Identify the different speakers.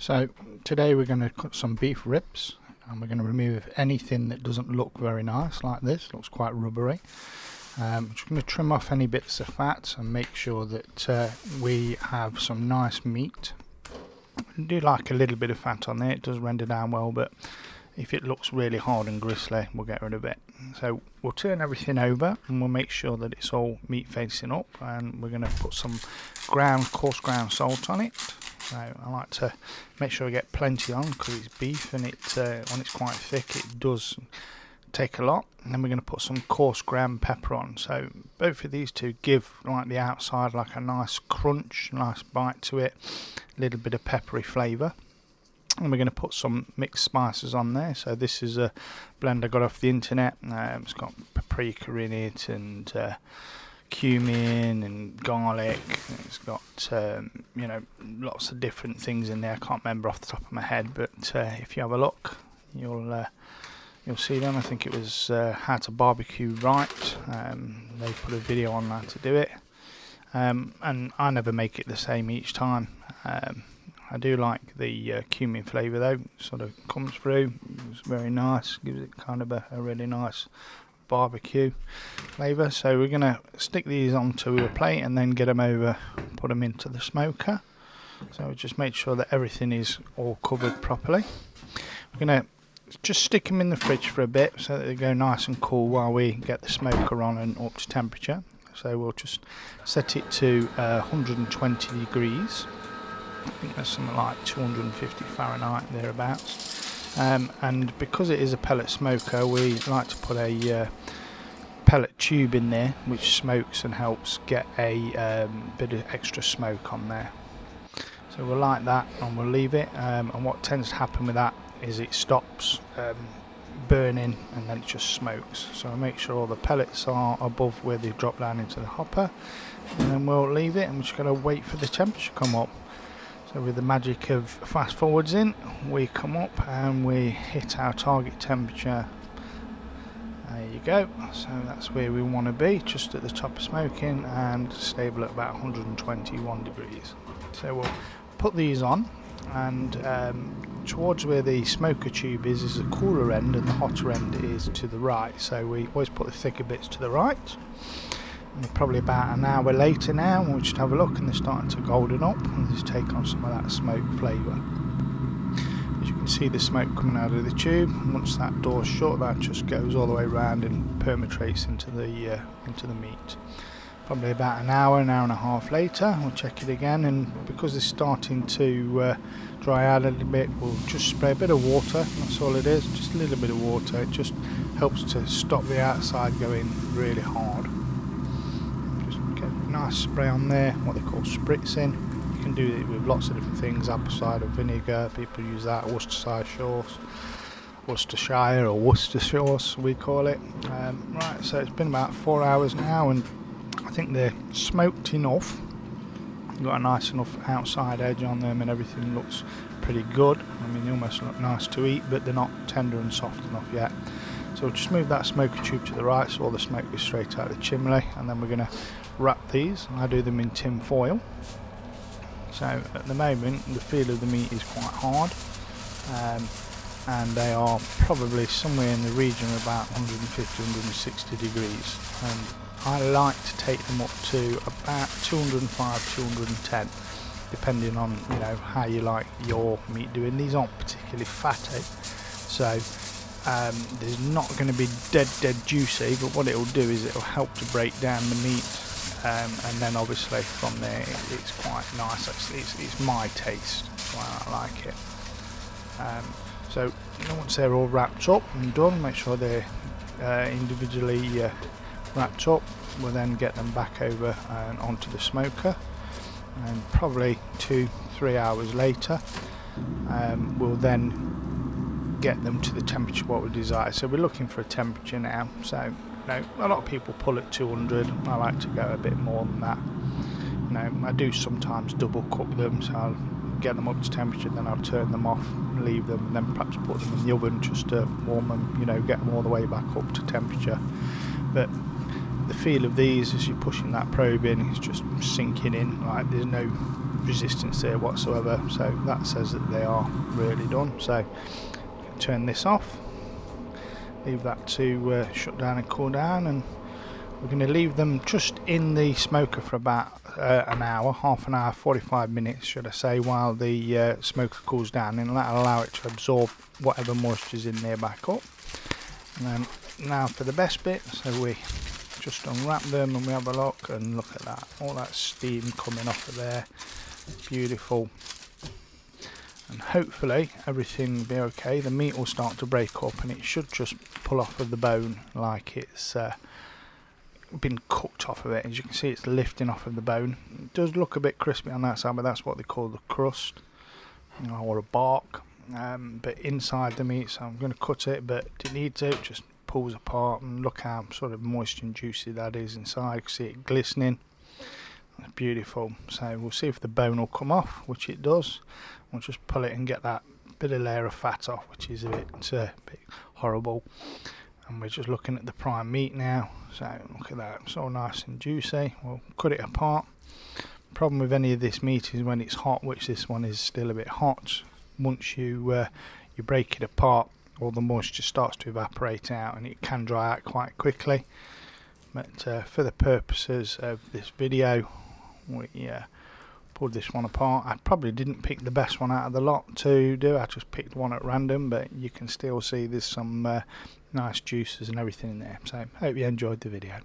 Speaker 1: So today we're going to cut some beef ribs, and we're going to remove anything that doesn't look very nice, like this. Looks quite rubbery. I'm just going to trim off any bits of fat and make sure that we have some nice meat. I do like a little bit of fat on there, it does render down well, but if it looks really hard and gristly, we'll get rid of it. So we'll turn everything over and we'll make sure that it's all meat facing up, and we're going to put some coarse ground salt on it. So I like to make sure I get plenty on because it's beef, and when it's quite thick it does take a lot. And then we're going to put some coarse ground pepper on. So both of these two give like the outside like a nice crunch, nice bite to it, a little bit of peppery flavour. And we're going to put some mixed spices on there. So this is a blend I got off the internet. It's got paprika in it, and cumin and garlic. It's got lots of different things in there. I can't remember off the top of my head, but if you have a look, you'll see them. I think it was how to barbecue right. They put a video on how to do it, and I never make it the same each time. I do like the cumin flavour though, sort of comes through. It's very nice, gives it kind of a really nice barbecue flavour. So we're going to stick these onto a plate and then get them over, put them into the smoker. So just make sure that everything is all covered properly. We're going to just stick them in the fridge for a bit so that they go nice and cool while we get the smoker on and up to temperature. So we'll just set it to 120 degrees. I think that's something like 250 Fahrenheit thereabouts. And because it is a pellet smoker, we like to put a pellet tube in there which smokes and helps get a bit of extra smoke on there. So we'll light that and we'll leave it, and what tends to happen with that is it stops burning and then it just smokes. So I'll make sure all the pellets are above where they drop down into the hopper, and then we'll leave it and we're just going to wait for the temperature to come up. So with the magic of fast forwards in, we come up and we hit our target temperature. There you go. So that's where we want to be, just at the top of smoking and stable at about 121 degrees. So we'll put these on, and towards where the smoker tube is the cooler end and the hotter end is to the right. So we always put the thicker bits to the right. And probably about an hour later now, we'll just have a look and they're starting to golden up and just take on some of that smoke flavour. As you can see, the smoke coming out of the tube. Once that door's shut, that just goes all the way around and penetrates into the meat. Probably about an hour and a half later, we'll check it again, and because it's starting to dry out a little bit, we'll just spray a bit of water. That's all it is, just a little bit of water. It just helps to stop the outside going really hard. Nice spray on there, what they call spritzing. You can do it with lots of different things, apple cider vinegar, people use that, Worcestershire or Worcester sauce we call it. Right, so it's been about 4 hours now, and I think they're smoked enough. Got a nice enough outside edge on them and everything looks pretty good. I mean, they almost look nice to eat, but they're not tender and soft enough yet. So we'll just move that smoker tube to the right so all the smoke goes straight out of the chimney, and then we're going to wrap these. I do them in tin foil. So at the moment the feel of the meat is quite hard, and they are probably somewhere in the region of about 150-160 degrees, and I like to take them up to about 205-210 depending on how you like your meat doing. These aren't particularly fatty, so there's not going to be dead juicy, but what it'll do is it'll help to break down the meat, and then obviously from there it's quite nice. Actually, it's my taste, that's why I like it. So once they're all wrapped up and done, make sure they're individually wrapped up. We'll then get them back over and onto the smoker, and probably 2-3 hours later we'll then get them to the temperature what we desire. So we're looking for a temperature now. So a lot of people pull at 200. I like to go a bit more than that. I do sometimes double cook them, so I'll get them up to temperature, then I'll turn them off, leave them, and then perhaps put them in the oven just to warm them, get them all the way back up to temperature. But the feel of these as you're pushing that probe in is just sinking in, like there's no resistance there whatsoever, so that says that they are really done. So turn this off, leave that to shut down and cool down, and we're going to leave them just in the smoker for about an hour, half an hour, 45 minutes should I say, while the smoker cools down, and that'll allow it to absorb whatever moisture's in there back up. And then now for the best bit, so we just unwrap them and we have a look, and look at that, all that steam coming off of there, beautiful. And hopefully everything will be okay. The meat will start to break up and it should just pull off of the bone like it's been cooked off of it. As you can see, it's lifting off of the bone. It does look a bit crispy on that side, but that's what they call the crust, you know, or a bark. But inside the meat, so I'm going to cut it, but do you need to, it just pulls apart, and look how sort of moist and juicy that is inside. You can see it glistening. It's beautiful. So we'll see if the bone will come off, which it does. We'll just pull it and get that bit of layer of fat off, which is a bit horrible. And we're just looking at the prime meat now, so look at that, so nice and juicy. We'll cut it apart. Problem with any of this meat is when it's hot, which this one is still a bit hot, once you break it apart, all the moisture starts to evaporate out and it can dry out quite quickly. But for the purposes of this video, we pulled this one apart. I probably didn't pick the best one out of the lot to do, I just picked one at random, but you can still see there's some nice juices and everything in there. So hope you enjoyed the video.